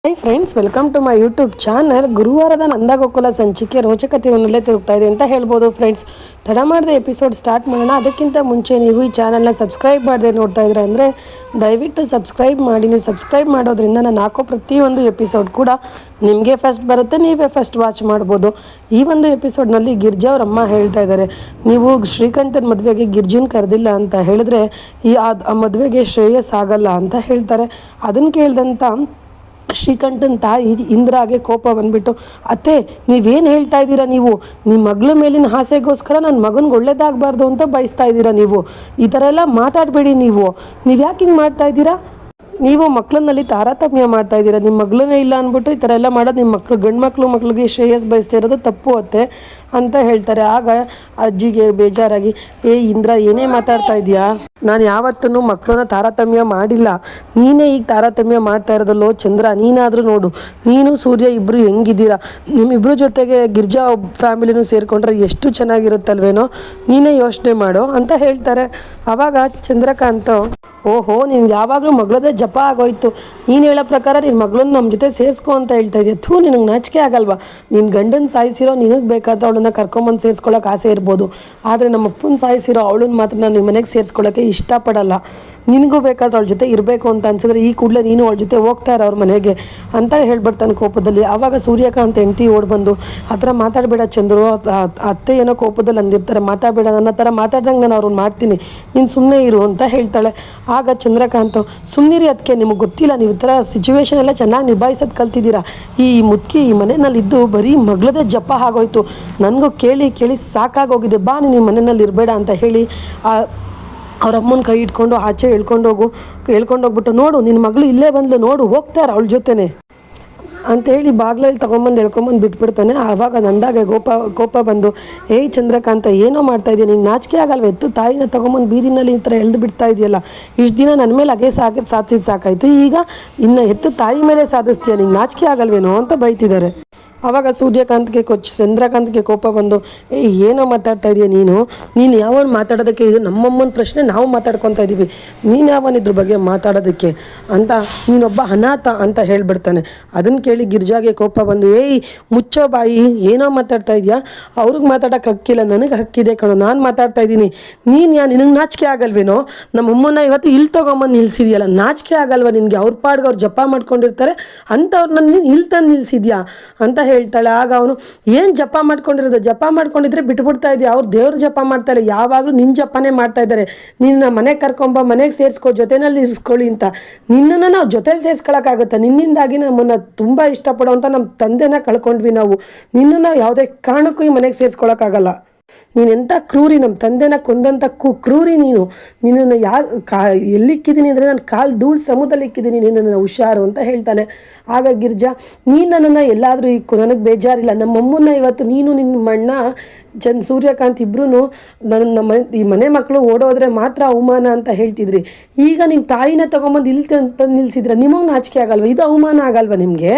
Hi friends, welcome to my YouTube channel. ಗುರುವಾರದ ನಂದಗೋಕುಲ ಸಂಚಿಕೆ ರೋಚಕತೆಯನ್ನಲ್ಲೇ ತಿರುಗ್ತಾ ಇದೆ ಅಂತ ಹೇಳ್ಬೋದು ಫ್ರೆಂಡ್ಸ್. ತಡ ಮಾಡದೆ ಎಪಿಸೋಡ್ ಸ್ಟಾರ್ಟ್ ಮಾಡೋಣ. ಅದಕ್ಕಿಂತ ಮುಂಚೆ ನೀವು ಈ ಚಾನಲ್ನ ಸಬ್ಸ್ಕ್ರೈಬ್ ಮಾಡದೆ ನೋಡ್ತಾ ಇದ್ರೆ ಅಂದರೆ ದಯವಿಟ್ಟು ಸಬ್ಸ್ಕ್ರೈಬ್ ಮಾಡಿ. ನೀವು ಸಬ್ಸ್ಕ್ರೈಬ್ ಮಾಡೋದ್ರಿಂದ ನಾನು ಹಾಕೋ ಪ್ರತಿಯೊಂದು ಎಪಿಸೋಡ್ ಕೂಡ ನಿಮಗೆ ಫಸ್ಟ್ ಬರುತ್ತೆ, ನೀವೇ ಫಸ್ಟ್ ವಾಚ್ ಮಾಡ್ಬೋದು. ಈ ಒಂದು ಎಪಿಸೋಡ್ನಲ್ಲಿ ಗಿರ್ಜಾ ಅವ್ರ ಅಮ್ಮ ಹೇಳ್ತಾ ಇದ್ದಾರೆ, ನೀವು ಶ್ರೀಕಂಠನ ಮದುವೆಗೆ ಗಿರ್ಜಿನ ಕರೆದಿಲ್ಲ ಅಂತ ಹೇಳಿದ್ರೆ ಆ ಮದುವೆಗೆ ಶ್ರೇಯಸ್ ಆಗಲ್ಲ ಅಂತ ಹೇಳ್ತಾರೆ. ಅದನ್ನು ಕೇಳಿದಂಥ ಶ್ರೀಕಂಠನ್ ತಾಯಿ ಇಂದ್ರಾಗೆ ಕೋಪ ಬಂದ್ಬಿಟ್ಟು, ಅತ್ತೆ ನೀವೇನು ಹೇಳ್ತಾ ಇದ್ದೀರಾ, ನೀವು ನಿಮ್ಮ ಮಗಳ ಮೇಲಿನ ಆಸೆಗೋಸ್ಕರ ನನ್ನ ಮಗನಿಗೆ ಒಳ್ಳೇದಾಗಬಾರ್ದು ಅಂತ ಬಯಸ್ತಾ ಇದ್ದೀರಾ. ನೀವು ಈ ಥರ ಎಲ್ಲ ಮಾತಾಡಬೇಡಿ. ನೀವು ಯಾಕೆ ಹಿಂಗೆ ಮಾಡ್ತಾ ಇದ್ದೀರಾ? ನೀವು ಮಕ್ಕಳನ್ನಲ್ಲಿ ತಾರತಮ್ಯ ಮಾಡ್ತಾ ಇದ್ದೀರಾ. ನಿಮ್ಮ ಮಗಳನ್ನೇ ಇಲ್ಲ ಅಂದ್ಬಿಟ್ಟು ಈ ಥರ ಎಲ್ಲ ಮಾಡೋದು, ನಿಮ್ಮ ಮಕ್ಕಳು ಮಕ್ಳಿಗೆ ಶ್ರೇಯಸ್ ಬಯಸ್ತಾ ಇರೋದು ತಪ್ಪು ಅತ್ತೆ ಅಂತ ಹೇಳ್ತಾರೆ. ಆಗ ಅಜ್ಜಿಗೆ ಬೇಜಾರಾಗಿ, ಇಂದ್ರ ಏನೇ ಮಾತಾಡ್ತಾ ಇದೆಯಾ, ನಾನು ಯಾವತ್ತೂ ಮಕ್ಕಳನ್ನ ತಾರತಮ್ಯ ಮಾಡಿಲ್ಲ, ನೀನೇ ಈಗ ತಾರತಮ್ಯ ಮಾಡ್ತಾ ಇರೋದಲ್ಲೋ ಚಂದ್ರ. ನೀನಾದರೂ ನೋಡು, ನೀನು ಸೂರ್ಯ ಇಬ್ಬರು ಹೆಂಗಿದ್ದೀರಾ, ನಿಮ್ಮಿಬ್ಬರ ಜೊತೆಗೆ ಗಿರ್ಜಾ ಫ್ಯಾಮಿಲಿನೂ ಸೇರಿಕೊಂಡ್ರೆ ಎಷ್ಟು ಚೆನ್ನಾಗಿರುತ್ತಲ್ವೇನೋ, ನೀನೇ ಯೋಚನೆ ಮಾಡು ಅಂತ ಹೇಳ್ತಾರೆ. ಆವಾಗ ಚಂದ್ರಕಾಂತ್, ಓಹೋ ನೀನು ಯಾವಾಗಲೂ ಮಗಳದೇ ಜಪ ಆಗೋಯ್ತು, ನೀನು ಹೇಳೋ ಪ್ರಕಾರ ನಿನ್ನ ಮಗಳನ್ನ ನಮ್ಮ ಜೊತೆ ಸೇರಿಸ್ಕೊ ಅಂತ ಹೇಳ್ತಾ ಇದೆಯಾ. ನಿನಗೆ ನಾಚಿಕೆ ಆಗಲ್ವಾ? ನಿನ್ನ ಗಂಡನ ಸಾಯಿಸಿರೋ ನಿನಗೆ ಬೇಕಾದ್ರೆ ಅವಳನ್ನ ಕರ್ಕೊಂಬಂದು ಸೇರಿಸ್ಕೊಳ್ಳೋಕೆ ಆಸೆ ಇರ್ಬೋದು, ಆದರೆ ನಮ್ಮ ಅಪ್ಪನ ಸಾಯಿಸಿರೋ ಅವಳನ್ನ ಮಾತ್ರ ನಾನು ನಿಮ್ಮ ಮನೆಗೆ ಸೇರಿಸ್ಕೊಳ್ಳೋಕ್ಕೆ ಇಷ್ಟಪಡಲ್ಲ. ನಿನಗೂ ಬೇಕಾದ್ರೆ ಅವಳ ಜೊತೆ ಇರಬೇಕು ಅಂತ ಅನ್ಸಿದ್ರೆ ಈ ಕೂಡಲೇ ನೀನು ಅವಳ ಜೊತೆ ಹೋಗ್ತಾ ಇರೋ ಅವ್ರ ಮನೆಗೆ ಅಂತ ಹೇಳ್ಬಿಡ್ತಾನೆ ಕೋಪದಲ್ಲಿ. ಆವಾಗ ಸೂರ್ಯಕಾಂತ್ ಹೆಂಡತಿ ಓಡ್ಬಂದು, ಆ ಥರ ಮಾತಾಡಬೇಡ ಚಂದ್ರು, ಅತ್ತೆ ಏನೋ ಕೋಪದಲ್ಲಿ ಅಂದಿರ್ತಾರೆ, ಮಾತಾಡಬೇಡ, ನನ್ನ ಥರ ಮಾತಾಡ್ದಂಗೆ ನಾನು ಅವ್ರನ್ನ ಮಾಡ್ತೀನಿ, ನೀನು ಸುಮ್ಮನೆ ಇರು ಅಂತ ಹೇಳ್ತಾಳೆ. ಆಗ ಚಂದ್ರಕಾಂತ್, ಸುಮ್ಮನಿರಿ, ಅದಕ್ಕೆ ನಿಮಗೆ ಗೊತ್ತಿಲ್ಲ, ನೀವು ಈ ಥರ ಸಿಚುವೇಶನ್ ಎಲ್ಲ ಚೆನ್ನಾಗಿ ನಿಭಾಯಿಸೋದು ಕಲ್ತಿದ್ದೀರಾ. ಈ ಮುದುಕಿ ಈ ಮನೆಯಲ್ಲಿದ್ದು ಬರೀ ಮಗಳದೇ ಜಪ ಆಗೋಯ್ತು, ನನಗೂ ಕೇಳಿ ಕೇಳಿ ಸಾಕಾಗೋಗಿದೆ, ಬಾ ನೀನು ಈ ಮನೆಯಲ್ಲಿ ಇರಬೇಡ ಅಂತ ಹೇಳಿ ಅವ್ರ ಅಮ್ಮನ ಕೈ ಇಟ್ಕೊಂಡು ಆಚೆ ಹೇಳ್ಕೊಂಡೋಗ್ಬಿಟ್ಟು, ನೋಡು ನಿನ್ನ ಮಗಳು ಇಲ್ಲೇ ಬಂದ್ಲು ನೋಡು, ಹೋಗ್ತಾರೆ ಅವಳ ಜೊತೆನೆ ಅಂತೇಳಿ ಬಾಗ್ಲಲ್ಲಿ ತೊಗೊಂಬಂದು ಹೇಳ್ಕೊಂಬಂದು ಬಿಟ್ಬಿಡ್ತಾನೆ. ಆವಾಗ ನಂದಾಗೆ ಕೋಪ ಬಂದು, ಚಂದ್ರಕಾಂತ ಏನೋ ಮಾಡ್ತಾ ಇದೆಯಾ, ನಿಂಗೆ ನಾಚಿಕೆ ಆಗಲ್ವ? ಎತ್ತು ತಾಯಿನ ತೊಗೊಂಬಂದು ಬೀದಿನಲ್ಲಿ ಈ ಥರ ಎಳೆದು ಬಿಡ್ತಾ ಇದೆಯಲ್ಲ, ಇಷ್ಟು ದಿನ ನನ್ನ ಮೇಲೆ ಹಾಗೆ ಸಾಧಿಸಿದ್ದು ಸಾಕಾಯಿತು, ಈಗ ಇನ್ನು ಎತ್ತು ತಾಯಿ ಮೇಲೆ ಸಾಧಿಸ್ತೀಯ, ನಿಂಗೆ ನಾಚಿಕೆ ಆಗಲ್ವೇನೋ ಅಂತ ಬೈತಿದ್ದಾರೆ. ಆವಾಗ ಚಂದ್ರಕಾಂತ್ಗೆ ಕೋಪ ಬಂದು, ಏನೋ ಮಾತಾಡ್ತಾ ಇದೆಯಾ ನೀನು ಯಾವನು ಮಾತಾಡೋದಕ್ಕೆ, ಇದು ನಮ್ಮಮ್ಮನ ಪ್ರಶ್ನೆ, ನಾವು ಮಾತಾಡ್ಕೊತಾ ಇದ್ದೀವಿ, ನೀನು ಯಾವನ ಇದ್ರ ಬಗ್ಗೆ ಮಾತಾಡೋದಕ್ಕೆ ಅಂತ, ನೀನೊಬ್ಬ ಅನಾಥ ಅಂತ ಹೇಳ್ಬಿಡ್ತಾನೆ. ಅದನ್ನು ಕೇಳಿ ಗಿರ್ಜಾಗೆ ಕೋಪ ಬಂದು, ಮುಚ್ಚೋ ಬಾಯಿ, ಏನೋ ಮಾತಾಡ್ತಾ ಇದೆಯಾ, ಅವ್ರಿಗೆ ಮಾತಾಡೋಕೆ ಹಕ್ಕಿಲ್ಲ, ನನಗೆ ಹಕ್ಕಿದೆ ಕಣೋ, ನಾನು ಮಾತಾಡ್ತಾ ಇದ್ದೀನಿ, ನಿನಗೆ ನಾಚಿಕೆ ಆಗಲ್ವೇನೋ, ನಮ್ಮಮ್ಮನ ಇವತ್ತು ಇಲ್ಲಿ ತೊಗೊಂಬಂದು ನಿಲ್ಸಿದ್ಯಲ್ಲ, ನಾಚಿಕೆ ಆಗಲ್ವ ನಿನಗೆ? ಅವ್ರ ಪಾಡ್ಗೆ ಅವ್ರು ಜಪ ಮಾಡ್ಕೊಂಡಿರ್ತಾರೆ ಅಂಥವ್ರನ್ನ ನೀನು ಇಲ್ಲಿ ತಂದು ನಿಲ್ಸಿದ್ಯಾ ಅಂತ ಹೇಳ್ತಾಳೆ. ಆಗ ಅವನು, ಏನು ಜಪ ಮಾಡ್ಕೊಂಡಿದ್ರೆ ಬಿಟ್ಬಿಡ್ತಾ ಇದೆಯಾ, ಅವ್ರು ದೇವ್ರ ಜಪ ಮಾಡ್ತಾ ಇಲ್ಲ, ಯಾವಾಗಲೂ ನಿನ್ನ ಜಪನೇ ಮಾಡ್ತಾ ಇದ್ದಾರೆ, ನಿನ್ನ ಮನೆಗೆ ಕರ್ಕೊಂಬ, ಮನೆಗೆ ಸೇರಿಸ್ಕೊ, ಜೊತೆಯಲ್ಲಿ ಇರಿಸ್ಕೊಳ್ಳಿ ಅಂತ. ನಿನ್ನನ್ನು ನಾವು ಜೊತೆಲಿ ಸೇರಿಸ್ಕೊಳಕ್ಕಾಗುತ್ತೆ? ನಿನ್ನಿಂದಾಗಿ ನಮ್ಮನ್ನು ತುಂಬ ಇಷ್ಟಪಡೋವಂಥ ನಮ್ಮ ತಂದೆನ ಕಳ್ಕೊಂಡ್ವಿ ನಾವು, ನಿನ್ನನ್ನು ಯಾವುದೇ ಕಾರಣಕ್ಕೂ ಈ ಮನೆಗೆ ಸೇರಿಸ್ಕೊಳಕ್ಕಾಗಲ್ಲ. ನೀನೆಂಥ ಕ್ರೂರಿ, ನಮ್ಮ ತಂದೆನ ಕೊಂದಂಥ ಕ್ರೂರಿ ನೀನು, ನಿನ್ನನ್ನು ಎಲ್ಲಿಕ್ಕಿದ್ದೀನಿ ಅಂದರೆ ನಾನು ಕಾಲು ಧೂಳು ಸಮುದ್ರದಲ್ಲಿ ಇಕ್ಕಿದ್ದೀನಿ, ನಿನ್ನನ್ನು ಹುಷಾರು ಅಂತ ಹೇಳ್ತಾನೆ. ಆಗ ಗಿರ್ಜಾ, ನೀನು ನನ್ನನ್ನು ಎಲ್ಲಾದರೂ ನನಗೆ ಬೇಜಾರಿಲ್ಲ, ನಮ್ಮಮ್ಮನ್ನ ಇವತ್ತು ನೀನು ನಿಮ್ಮ ಅಣ್ಣ ಸೂರ್ಯಕಾಂತ್ ಇಬ್ಬರೂ ಈ ಮನೆ ಮಕ್ಕಳು ಓಡೋದ್ರೆ ಮಾತ್ರ ಅವಮಾನ ಅಂತ ಹೇಳ್ತಿದ್ರಿ, ಈಗ ನಿಮ್ಮ ತಾಯಿನ ತೊಗೊಂಬಂದು ಇಲ್ಲಿ ತಂದು ನಿಲ್ಸಿದ್ರೆ ನಿಮಗೆ ನಾಚಿಕೆ ಆಗಲ್ವ? ಇದು ಅವಮಾನ ಆಗಲ್ವ ನಿಮಗೆ?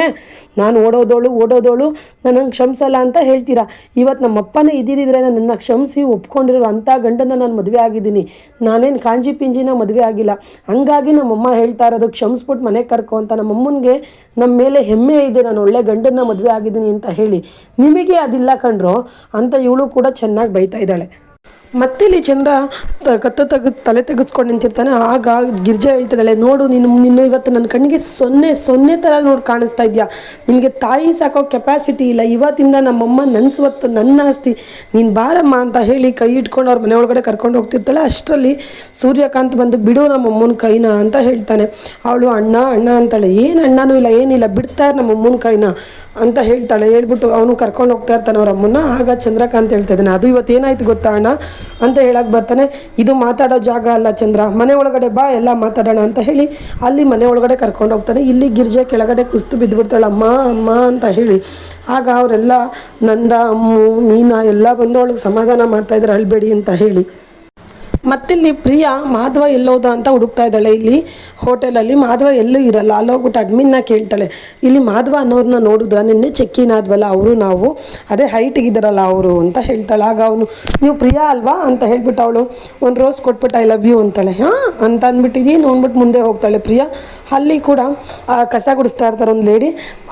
ನಾನು ಓಡೋದೋಳು ನನ್ನನ್ನು ಕ್ಷಮಿಸಲ್ಲ ಅಂತ ಹೇಳ್ತೀರಾ. ಇವತ್ತು ನಮ್ಮಪ್ಪನೇ ಇದ್ದಿದ್ದರೆ ನನ್ನ ಕ್ಷಮಿಸಿ ಒಪ್ಕೊಂಡಿರೋ ಅಂಥ ಗಂಡನ ನಾನು ಮದುವೆ ಆಗಿದ್ದೀನಿ, ನಾನೇನು ಕಾಂಜಿ ಪಿಂಜಿನ ಮದುವೆ ಆಗಿಲ್ಲ. ಹಂಗಾಗಿ ನಮ್ಮಮ್ಮ ಹೇಳ್ತಾ ಇರೋದು, ಕ್ಷಮಿಸ್ಬಿಟ್ಟು ಮನೆಗೆ ಕರ್ಕೊ ಅಂತ. ನಮ್ಮಮ್ಮನಿಗೆ ನಮ್ಮ ಮೇಲೆ ಹೆಮ್ಮೆ ಇದೆ, ನಾನು ಒಳ್ಳೆ ಗಂಡನ ಮದುವೆ ಆಗಿದ್ದೀನಿ ಅಂತ ಹೇಳಿ, ನಿಮಗೆ ಅದಿಲ್ಲ ಕಣ್ರೋ ಅಂತ ಇವಳು ಕೂಡ ಚೆನ್ನಾಗಿ ಬೈತಾ ಇದ್ದಾಳೆ. ಮತ್ತಿಲ್ಲಿ ಚಂದ್ರ ತಲೆ ತೆಗೆಸ್ಕೊಂಡು ನಿಂತಿರ್ತಾನೆ. ಆಗ ಗಿರ್ಜಾ ಹೇಳ್ತಿದ್ದಾಳೆ, ನೋಡು ನೀನು ಇವತ್ತು ನನ್ನ ಕಣ್ಣಿಗೆ ಸೊನ್ನೆ ಥರ ನೋಡಿ ಕಾಣಿಸ್ತಾ ಇದೆಯಾ, ನಿನಗೆ ತಾಯಿ ಸಾಕೋ ಕೆಪಾಸಿಟಿ ಇಲ್ಲ, ಇವತ್ತಿಂದ ನಮ್ಮಮ್ಮ ನನ್ನ ಸ್ವತ್ತು, ನನ್ನ ಆಸ್ತಿ, ನೀನು ಬಾರಮ್ಮ ಅಂತ ಹೇಳಿ ಕೈ ಇಟ್ಕೊಂಡು ಅವ್ರ ಮನೆ ಒಳಗಡೆ ಕರ್ಕೊಂಡು ಹೋಗ್ತಿರ್ತಾಳೆ. ಅಷ್ಟರಲ್ಲಿ ಸೂರ್ಯಕಾಂತ್ ಬಂದು, ಬಿಡು ನಮ್ಮಮ್ಮನ ಕೈನ ಅಂತ ಹೇಳ್ತಾನೆ. ಅವಳು ಅಣ್ಣ ಅಂತಾಳೆ. ಏನು ಅಣ್ಣನೂ ಇಲ್ಲ, ಏನಿಲ್ಲ, ಬಿಡ್ತಾರೆ ನಮ್ಮಮ್ಮನ ಕೈನ ಅಂತ ಹೇಳ್ತಾಳೆ. ಹೇಳ್ಬಿಟ್ಟು ಅವನು ಕರ್ಕೊಂಡು ಹೋಗ್ತಾ ಇರ್ತಾನೆ ಅವ್ರ ಅಮ್ಮನ. ಆಗ ಚಂದ್ರಕಾಂತ್ ಹೇಳ್ತಾ ಇದ್ದಾನೆ, ಅದು ಇವತ್ತೇನಾಯ್ತು ಗೊತ್ತಾ ಅಣ್ಣ ಅಂತ ಹೇಳಕ್ಕೆ ಬರ್ತಾನೆ. ಇದು ಮಾತಾಡೋ ಜಾಗ ಅಲ್ಲ ಚಂದ್ರ, ಮನೆ ಒಳಗಡೆ ಬಾ, ಎಲ್ಲ ಮಾತಾಡೋಣ ಅಂತ ಹೇಳಿ ಅಲ್ಲಿ ಮನೆ ಒಳಗಡೆ ಕರ್ಕೊಂಡು ಹೋಗ್ತಾನೆ. ಇಲ್ಲಿ ಗಿರ್ಜೆ ಕೆಳಗಡೆ ಕುಸ್ತು ಬಿದ್ದುಬಿಡ್ತಾಳೆ, ಅಮ್ಮ ಅಂತ ಹೇಳಿ. ಆಗ ಅವರೆಲ್ಲ ನಂದ, ಅಮ್ಮು, ಮೀನಾ ಎಲ್ಲ ಬಂದು ಅವಳಿಗೆ ಸಮಾಧಾನ ಮಾಡ್ತಾಯಿದ್ರು, ಅಳ್ಬೇಡಿ ಅಂತ ಹೇಳಿ. ಮತ್ತಿಲ್ಲಿ ಪ್ರಿಯಾ ಮಾಧವ ಎಲ್ಲೋದ ಅಂತ ಹುಡುಕ್ತಾ ಇದ್ದಾಳೆ. ಇಲ್ಲಿ ಹೋಟೆಲಲ್ಲಿ ಮಾಧವ ಎಲ್ಲೂ ಇರಲ್ಲ. ಅಲ್ಲೋಗ್ಬಿಟ್ಟು ಅಡ್ಮಿನ್ನ ಕೇಳ್ತಾಳೆ, ಇಲ್ಲಿ ಮಾಧವ ಅನ್ನೋರನ್ನ ನೋಡಿದ್ರ ನಿನ್ನೆ ಚೆಕ್ಕಿನ್ ಆದ್ವಲ್ಲ ಅವರು, ನಾವು ಅದೇ ಹೈಟಿಗಿದ್ದಾರಲ್ಲ ಅವರು ಅಂತ ಹೇಳ್ತಾಳೆ. ಆಗ ಅವನು ನೀವು ಪ್ರಿಯಾ ಅಲ್ವಾ ಅಂತ ಹೇಳ್ಬಿಟ್ಟು ಅವಳು ಒಂದು ರೋಸ್ ಕೊಟ್ಬಿಟ್ಟು ಐ ಲವ್ ಯು ಅಂತಾಳೆ. ಹಾಂ ಅಂತ ಅಂದ್ಬಿಟ್ಟಿದ್ದೀನಿ ಅಂದ್ಬಿಟ್ಟು ಮುಂದೆ ಹೋಗ್ತಾಳೆ ಪ್ರಿಯಾ. ಅಲ್ಲಿ ಕೂಡ ಕಸ ಗುಡಿಸ್ತಾ ಇರ್ತಾರೆ ಒಂದು ಲೇಡಿ.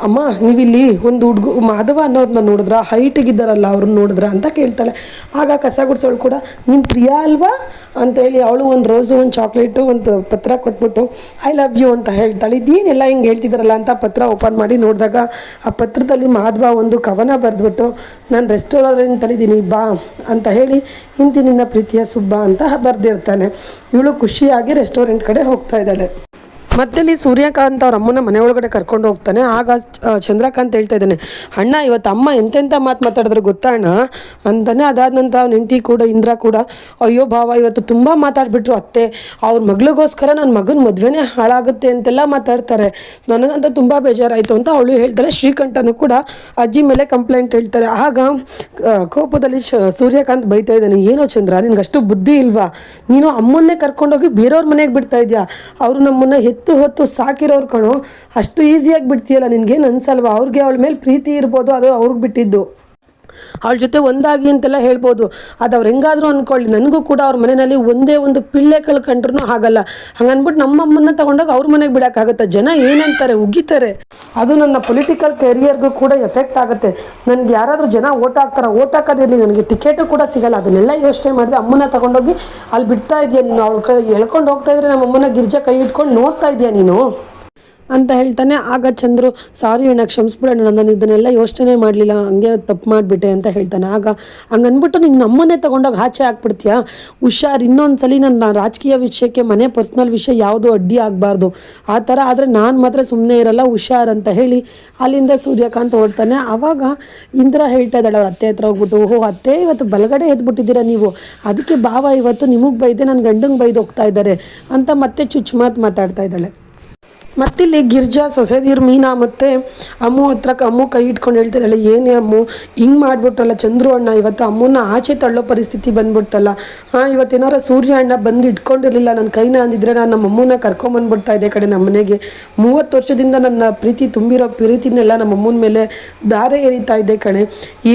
ಅಮ್ಮ ನೀವಿಲ್ಲಿ ಒಂದು ಮಾಧವ ಅನ್ನೋರನ್ನ ನೋಡಿದ್ರ, ಹೈಟಿಗಿದ್ದಾರಲ್ಲ ಅವ್ರನ್ನ ನೋಡಿದ್ರ ಅಂತ ಕೇಳ್ತಾಳೆ. ಆಗ ಕಸ ಗುಡಿಸೋಳು ಕೂಡ ನೀನು ಪ್ರಿಯಾ ಅಲ್ವಾ ಅಂತೇಳಿ ಅವಳು ಒಂದು ರೋಸು, ಒಂದು ಚಾಕ್ಲೇಟು, ಒಂದು ಪತ್ರ ಕೊಟ್ಬಿಟ್ಟು ಐ ಲವ್ ಯು ಅಂತ ಹೇಳ್ತಾಳೆ. ಇದೇನೆಲ್ಲ ಹಿಂಗೆ ಹೇಳ್ತಿದ್ದಾರಲ್ಲ ಅಂತ ಪತ್ರ ಓಪನ್ ಮಾಡಿ ನೋಡಿದಾಗ ಆ ಪತ್ರದಲ್ಲಿ ಮಾಧವ ಒಂದು ಕವನ ಬರೆದ್ಬಿಟ್ಟು ನಾನು ರೆಸ್ಟೋರೆಂಟಲ್ಲಿದ್ದೀನಿ ಬಾ ಅಂತ ಹೇಳಿ ಇಂತಿನಿಂದ ಪ್ರೀತಿಯ ಸುಬ್ಬ ಅಂತ ಬರೆದಿರ್ತಾನೆ. ಇವಳು ಖುಷಿಯಾಗಿ ರೆಸ್ಟೋರೆಂಟ್ ಕಡೆ ಹೋಗ್ತಾ ಇದ್ದಾಳೆ. ಮತ್ತೆ ಇಲ್ಲಿ ಸೂರ್ಯಕಾಂತ್ ಅವ್ರ ಅಮ್ಮನ ಮನೆ ಒಳಗಡೆ ಕರ್ಕೊಂಡು ಹೋಗ್ತಾನೆ. ಆಗ ಚಂದ್ರಕಾಂತ್ ಹೇಳ್ತಾ ಇದ್ದಾನೆ, ಅಣ್ಣ ಇವತ್ತು ಅಮ್ಮ ಎಂತೆಂಥ ಮಾತು ಮಾತಾಡಿದ್ರು ಗೊತ್ತಾ ಅಣ್ಣ ಅಂತಾನೆ. ಅದಾದ ನಂತರ ಅವ್ನ ಹೆಂಡತಿ ಕೂಡ ಇಂದ್ರ ಕೂಡ ಅಯ್ಯೋ ಭಾವ ಇವತ್ತು ತುಂಬ ಮಾತಾಡ್ಬಿಟ್ರು ಅತ್ತೆ, ಅವ್ರ ಮಗಳಿಗೋಸ್ಕರ ನನ್ನ ಮಗನ ಮದುವೆನೇ ಹಾಳಾಗುತ್ತೆ ಅಂತೆಲ್ಲ ಮಾತಾಡ್ತಾರೆ, ನನಗಂತ ತುಂಬ ಬೇಜಾರಾಯಿತು ಅಂತ ಅವಳು ಹೇಳ್ತಾಳೆ. ಶ್ರೀಕಂಠನು ಕೂಡ ಅಜ್ಜಿ ಮೇಲೆ ಕಂಪ್ಲೇಂಟ್ ಹೇಳ್ತಾರೆ. ಆಗ ಕೋಪದಲ್ಲಿ ಸೂರ್ಯಕಾಂತ್ ಬೈತಾ ಇದ್ದಾನೆ, ಏನೋ ಚಂದ್ರ ನಿನ್ಗಷ್ಟು ಬುದ್ಧಿ ಇಲ್ವಾ, ನೀನು ಅಮ್ಮನ್ನೇ ಕರ್ಕೊಂಡೋಗಿ ಬೇರೆಯವ್ರ ಮನೆಗೆ ಬಿಡ್ತಾ ಇದೆಯಾ, ಅವರು ನಮ್ಮನ್ನು ಹೊತ್ತು ಸಾಕಿರೋರು ಕಣೋ, ಅಷ್ಟು ಈಸಿಯಾಗಿ ಬಿಡ್ತೀಯಲ್ಲ, ನಿನ್ಗೇನು ಅನ್ಸಲ್ವಾ, ಅವ್ರಿಗೆ ಅವಳ ಮೇಲೆ ಪ್ರೀತಿ ಇರ್ಬೋದು, ಅದು ಅವ್ರಿಗೆ ಬಿಟ್ಟಿದ್ದು, ಅವಳ ಜೊತೆ ಒಂದಾಗಿ ಅಂತೆಲ್ಲ ಹೇಳ್ಬೋದು, ಅದು ಅವ್ರು ಹೆಂಗಾದರೂ ಅಂದ್ಕೊಳ್ಳಿ, ನನಗೂ ಕೂಡ ಅವ್ರ ಮನೆಯಲ್ಲಿ ಒಂದೇ ಒಂದು ಪಿಳ್ಳೆ ಕಳ್ಕೊಂಡ್ರೂ ಆಗಲ್ಲ, ಹಂಗನ್ಬಿಟ್ಟು ನಮ್ಮಮ್ಮನ್ನ ತಗೊಂಡೋಗಿ ಅವ್ರ ಮನೆಗೆ ಬಿಡೋಕ್ಕಾಗತ್ತೆ, ಜನ ಏನಂತಾರೆ ಉಗಿತಾರೆ, ಅದು ನನ್ನ ಪೊಲಿಟಿಕಲ್ ಕೆರಿಯರ್ಗೂ ಕೂಡ ಎಫೆಕ್ಟ್ ಆಗುತ್ತೆ, ನನಗೆ ಯಾರಾದರೂ ಜನ ಓಟ್ ಹಾಕೋದಿರಲಿ, ನನಗೆ ಟಿಕೆಟು ಕೂಡ ಸಿಗಲ್ಲ, ಅದನ್ನೆಲ್ಲ ಯೋಚನೆ ಮಾಡಿದೆ ಅಮ್ಮನ ತಗೊಂಡೋಗಿ ಅಲ್ಲಿ ಬಿಡ್ತಾ ಇದೆಯಾ ನೀನು, ಅವಳು ಎಳ್ಕೊಂಡು ಹೋಗ್ತಾ ಇದ್ರೆ ನಮ್ಮಮ್ಮನ ಗಿರ್ಜಾ ಕೈ ಇಟ್ಕೊಂಡು ನೋಡ್ತಾ ಇದೆಯಾ ನೀನು ಅಂತ ಹೇಳ್ತಾನೆ. ಆಗ ಚಂದ್ರು ಸಾರಿ ಅಣ್ಣ ಕ್ಷಮಿಸ್ಬಿಡೋಣ, ನಾನು ಇದನ್ನೆಲ್ಲ ಯೋಚನೆ ಮಾಡಲಿಲ್ಲ, ಹಂಗೆ ತಪ್ಪು ಮಾಡಿಬಿಟ್ಟೆ ಅಂತ ಹೇಳ್ತಾನೆ. ಆಗ ಹಂಗನ್ಬಿಟ್ಟು ನೀನು ನಮ್ಮನ್ನೇ ತೊಗೊಂಡೋಗಿ ಆಚೆ ಹಾಕ್ಬಿಡ್ತೀಯಾ, ಹುಷಾರು, ಇನ್ನೊಂದ್ಸಲಿ ನನ್ನ ರಾಜಕೀಯ ವಿಷಯಕ್ಕೆ ಮನೆ ಪರ್ಸ್ನಲ್ ವಿಷಯ ಯಾವುದು ಅಡ್ಡಿ ಆಗಬಾರ್ದು, ಆ ಥರ ಆದರೆ ನಾನು ಮಾತ್ರ ಸುಮ್ಮನೆ ಇರಲ್ಲ, ಹುಷಾರು ಅಂತ ಹೇಳಿ ಅಲ್ಲಿಂದ ಸೂರ್ಯಕಾಂತ್ ಓಡ್ತಾನೆ. ಆವಾಗ ಇಂದ್ರ ಹೇಳ್ತಾ ಇದ್ದಾಳೆ ಅವ್ರ ಅತ್ತೆ ಹತ್ರ ಹೋಗ್ಬಿಟ್ಟು, ಓಹೋ ಅತ್ತೆ ಇವತ್ತು ಬಲಗಡೆ ಎದ್ಬಿಟ್ಟಿದ್ದೀರಾ ನೀವು, ಅದಕ್ಕೆ ಭಾವ ಇವತ್ತು ನಿಮಗೆ ಬೈದೆ ನನ್ನ ಗಂಡಂಗೆ ಬೈದು ಹೋಗ್ತಾ ಇದ್ದಾರೆ ಅಂತ ಮತ್ತೆ ಚುಚ್ಚು ಮಾತಾಡ್ತಾ ಇದ್ದಾಳೆ. ಮತ್ತಿಲ್ಲಿ ಗಿರ್ಜಾ ಸೊಸೆದಿರು ಮೀನಾ ಮತ್ತು ಅಮ್ಮು ಹತ್ರ ಅಮ್ಮು ಕೈ ಇಟ್ಕೊಂಡು ಹೇಳ್ತಿದ್ದಾಳೆ, ಏನೇ ಅಮ್ಮು ಹಿಂಗೆ ಮಾಡಿಬಿಟ್ರಲ್ಲ ಚಂದ್ರು ಅಣ್ಣ, ಇವತ್ತು ಅಮ್ಮನ್ನ ಆಚೆ ತಳ್ಳೋ ಪರಿಸ್ಥಿತಿ ಬಂದ್ಬಿಡ್ತಲ್ಲ, ಇವತ್ತೇನಾರ ಸೂರ್ಯ ಅಣ್ಣ ಬಂದು ಇಟ್ಕೊಂಡಿರಲಿಲ್ಲ ನನ್ನ ಕೈನ ಅಂದಿದ್ರೆ ನಾನು ನಮ್ಮ ಅಮ್ಮನ ಕರ್ಕೊಂಬಂದ್ಬಿಡ್ತಾ ಇದ್ದೆ ಕಡೆ ನಮ್ಮ ಮನೆಗೆ, 30 ವರ್ಷದಿಂದ ನನ್ನ ಪ್ರೀತಿ ತುಂಬಿರೋ ಪ್ರೀತಿನೆಲ್ಲ ನಮ್ಮ ಅಮ್ಮನ ಮೇಲೆ ದಾರೆ ಎರಿತಾ ಇದ್ದೆ ಕಣೆ,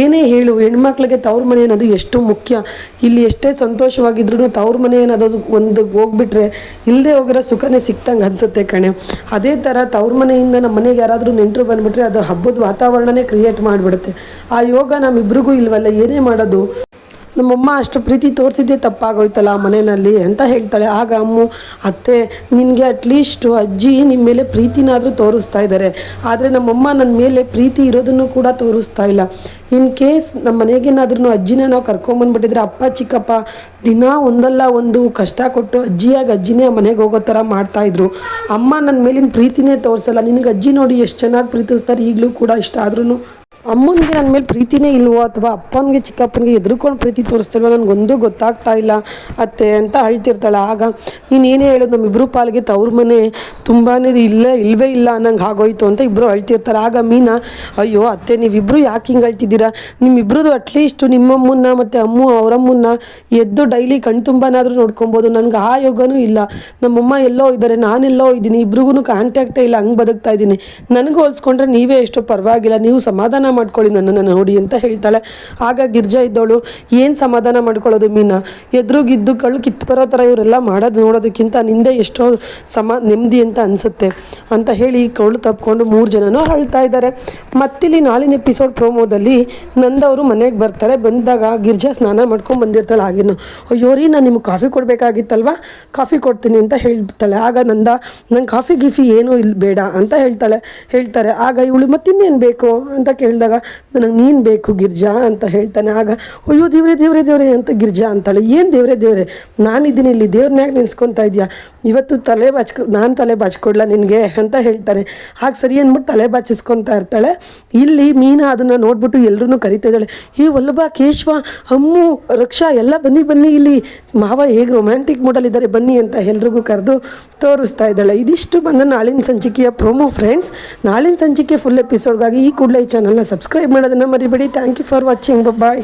ಏನೇ ಹೇಳು ಹೆಣ್ಮಕ್ಳಿಗೆ ತವ್ರ ಮನೆ ಅನ್ನೋದು ಎಷ್ಟು ಮುಖ್ಯ, ಇಲ್ಲಿ ಎಷ್ಟೇ ಸಂತೋಷವಾಗಿದ್ರು ತವ್ರ ಮನೆ ಅನ್ನೋದು ಒಂದು ಹೋಗ್ಬಿಟ್ರೆ ಇಲ್ಲದೆ ಹೋಗಿರೋ ಸುಖನೇ ಸಿಕ್ತಂಗೆ ಅನಿಸುತ್ತೆ ಕಣೆ. ಅದೇ ಥರ ತವ್ರ ಮನೆಯಿಂದ ನಮ್ಮ ಮನೆಗೆ ಯಾರಾದರೂ ನೆಂಟರು ಬಂದುಬಿಟ್ರೆ ಅದು ಹಬ್ಬದ ವಾತಾವರಣನೇ ಕ್ರಿಯೇಟ್ ಮಾಡಿಬಿಡುತ್ತೆ. ಆ ಯೋಗ ನಮ್ಮಿಬ್ರಿಗೂ ಇಲ್ವಲ್ಲ, ಏನೇ ಮಾಡೋದು, ನಮ್ಮಮ್ಮ ಅಷ್ಟು ಪ್ರೀತಿ ತೋರಿಸಿದ್ದೇ ತಪ್ಪಾಗೋಯ್ತಲ್ಲ ಆ ಮನೆಯಲ್ಲಿ ಅಂತ ಹೇಳ್ತಾಳೆ. ಆಗ ಅಮ್ಮು, ಅತ್ತೆ ನಿನಗೆ ಅಟ್ಲೀಸ್ಟು ಅಜ್ಜಿ ನಿಮ್ಮ ಮೇಲೆ ಪ್ರೀತಿನಾದರೂ ತೋರಿಸ್ತಾ ಇದ್ದಾರೆ, ಆದರೆ ನಮ್ಮಮ್ಮ ನನ್ನ ಮೇಲೆ ಪ್ರೀತಿ ಇರೋದನ್ನು ಕೂಡ ತೋರಿಸ್ತಾ ಇಲ್ಲ. ಇನ್ ಕೇಸ್ ನಮ್ಮ ಮನೆಗೇನಾದ್ರೂ ಅಜ್ಜಿನ ನಾವು ಕರ್ಕೊಂಬಂದ್ಬಿಟ್ಟಿದ್ರೆ ಅಪ್ಪ ಚಿಕ್ಕಪ್ಪ ದಿನ ಒಂದಲ್ಲ ಒಂದು ಕಷ್ಟ ಕೊಟ್ಟು ಅಜ್ಜಿನೇ ಆ ಮನೆಗೆ ಹೋಗೋ ಥರ ಮಾಡ್ತಾಯಿದ್ರು. ಅಮ್ಮ ನನ್ನ ಮೇಲಿನ ಪ್ರೀತಿನೇ ತೋರಿಸಲ್ಲ. ನಿನಗೆ ಅಜ್ಜಿ ನೋಡಿ ಎಷ್ಟು ಚೆನ್ನಾಗಿ ಪ್ರೀತಿಸ್ತಾರೆ, ಈಗಲೂ ಕೂಡ ಇಷ್ಟ ಆದ್ರೂ ಅಮ್ಮನಿಗೆ ನನ್ನ ಮೇಲೆ ಪ್ರೀತಿನೇ ಇಲ್ವೋ ಅಥವಾ ಅಪ್ಪನಿಗೆ ಚಿಕ್ಕಪ್ಪನಿಗೆ ಎದುರುಕೊಂಡು ಪ್ರೀತಿ ತೋರಿಸ್ತಿಲ್ವೋ ನನಗೊಂದು ಗೊತ್ತಾಗ್ತಾ ಇಲ್ಲ ಅತ್ತೆ ಅಂತ ಅಳ್ತಿರ್ತಾಳೆ. ಆಗ ನೀನೇನೇ ಹೇಳೋದು, ನಮ್ಮಿಬ್ಬರು ಪಾಲಿಗೆ ತವ್ರ ಮನೆ ತುಂಬಾ ಇಲ್ಲವೇ ಇಲ್ಲ ಅನ್ನಂಗೆ ಆಗೋಯ್ತು ಅಂತ ಇಬ್ಬರು ಅಳ್ತಿರ್ತಾರೆ. ಆಗ ಮೀನಾ, ಅಯ್ಯೋ ಅತ್ತೆ ನೀವಿಬ್ಬರು ಯಾಕೆ ಹಿಂಗೆ ಅಳ್ತಿದ್ದೀರಾ, ನಿಮ್ಮಿಬ್ರದ್ದು ಅಟ್ಲೀಸ್ಟು ನಿಮ್ಮಮ್ಮನ್ನ ಮತ್ತು ಅವರಮ್ಮನ್ನ ಎದ್ದು ಡೈಲಿ ಕಣ್ತುಂಬನಾದರೂ ನೋಡ್ಕೊಬೋದು, ನನಗೆ ಆ ಯೋಗನೂ ಇಲ್ಲ. ನಮ್ಮಮ್ಮ ಎಲ್ಲೋ ಇದ್ದಾರೆ, ನಾನೆಲ್ಲೋ ಇದ್ದೀನಿ, ಇಬ್ರಿಗೂ ಕಾಂಟ್ಯಾಕ್ಟೇ ಇಲ್ಲ, ಹಂಗೆ ಬದುಕ್ತಾ ಇದ್ದೀನಿ. ನನಗೆ ಹೋಲಿಸ್ಕೊಂಡ್ರೆ ನೀವೇ ಎಷ್ಟು ಪರವಾಗಿಲ್ಲ, ನೀವು ಸಮಾಧಾನ ಮಾಡ್ಕೊಳ್ಳಿ ನನ್ನನ್ನು ನೋಡಿ ಅಂತ ಹೇಳ್ತಾಳೆ. ಆಗ ಗಿರ್ಜಾ ಇದ್ದವಳು, ಏನು ಸಮಾಧಾನ ಮಾಡ್ಕೊಳ್ಳೋದು ಮೀನಾ, ಎದುರುಗಿದ್ದು ಕಳ್ಳು ಕಿತ್ತು ಬರೋ ಥರ ಇವರೆಲ್ಲ ಮಾಡೋದು ನೋಡೋದಕ್ಕಿಂತ ನಿಂದೆ ಎಷ್ಟೋ ನೆಮ್ಮದಿ ಅಂತ ಅನಿಸುತ್ತೆ ಅಂತ ಹೇಳಿ ಕಳ್ಳು ತಪ್ಕೊಂಡು 3 ಜನನೂ ಅಳ್ತಾ ಇದ್ದಾರೆ. ಮತ್ತಿಲ್ಲಿ ನಾಳಿನ ಎಪಿಸೋಡ್ ಪ್ರೋಮೋದಲ್ಲಿ ನಂದವರು ಮನೆಗೆ ಬರ್ತಾರೆ. ಬಂದಾಗ ಗಿರ್ಜಾ ಸ್ನಾನ ಮಾಡ್ಕೊಂಡು ಬಂದಿರ್ತಾಳೆ. ಆಗಿನ ಅಯ್ಯೋರಿ ನಾನು ನಿಮ್ಗೆ ಕಾಫಿ ಕೊಡಬೇಕಾಗಿತ್ತಲ್ವ, ಕಾಫಿ ಕೊಡ್ತೀನಿ ಅಂತ ಹೇಳ್ತಾಳೆ. ಆಗ ನಂಗೆ ಕಾಫಿ ಗಿಫಿ ಏನೂ ಇಲ್ಲಿ ಬೇಡ ಅಂತ ಹೇಳ್ತಾರೆ. ಆಗ ಇವಳು ಮತ್ತಿನ್ನೇನು ಬೇಕು ಅಂತ ಕೇಳಿದಾಗ ನನಗೆ ನೀನು ಬೇಕು ಗಿರ್ಜಾ ಅಂತ ಹೇಳ್ತಾನೆ. ಆಗ ಅಯ್ಯೋ ದೇವ್ರೆ ಅಂತ ಗಿರ್ಜಾ ಅಂತಾಳೆ. ಏನು ದೇವ್ರೆ ನಾನಿದ್ದೀನಿ ಇಲ್ಲಿ, ದೇವ್ರನ್ಯಾಗ ನೆನೆಸ್ಕೊತಾ ಇದೆಯಾ, ಇವತ್ತು ನಾನು ತಲೆ ಬಾಚ್ಕೊಡ್ಲ ನಿನಗೆ ಅಂತ ಹೇಳ್ತಾನೆ. ಆಗ ಸರಿ ಅಂದ್ಬಿಟ್ಟು ತಲೆ ಬಾಚಿಸ್ಕೊತಾ ಇರ್ತಾಳೆ. ಇಲ್ಲಿ ಮೀನಾ ಅದನ್ನು ನೋಡ್ಬಿಟ್ಟು ಎಲ್ಲರೂ ಕರಿತಾ ಇದ್ದಾಳೆ, ಈ ವಲ್ಲಭ, ಕೇಶವ, ಅಮ್ಮು, ರಕ್ಷಾ ಎಲ್ಲ ಬನ್ನಿ ಇಲ್ಲಿ ಮಾವ ಹೇಗೆ ರೊಮ್ಯಾಂಟಿಕ್ ಮೂಡಲ್ಲಿದ್ದಾರೆ ಬನ್ನಿ ಅಂತ ಎಲ್ರಿಗೂ ಕರೆದು ತೋರಿಸ್ತಾ ಇದ್ದಾಳೆ. ಇದಿಷ್ಟು ಬಂದು ನಾಳಿನ ಸಂಚಿಕೆಯ ಪ್ರೋಮೋ ಫ್ರೆಂಡ್ಸ್. ನಾಳಿನ ಸಂಚಿಕೆ ಫುಲ್ ಎಪಿಸೋಡ್ಗಾಗಿ ಈ ಕೂಡಲೇ ಈ ಚಾನಲ್ನ ಸಬ್ಸ್ಕ್ರೈಬ್ ಮಾಡೋದನ್ನು ಮರಿಬೇಡಿ. Thank you for watching. Bye.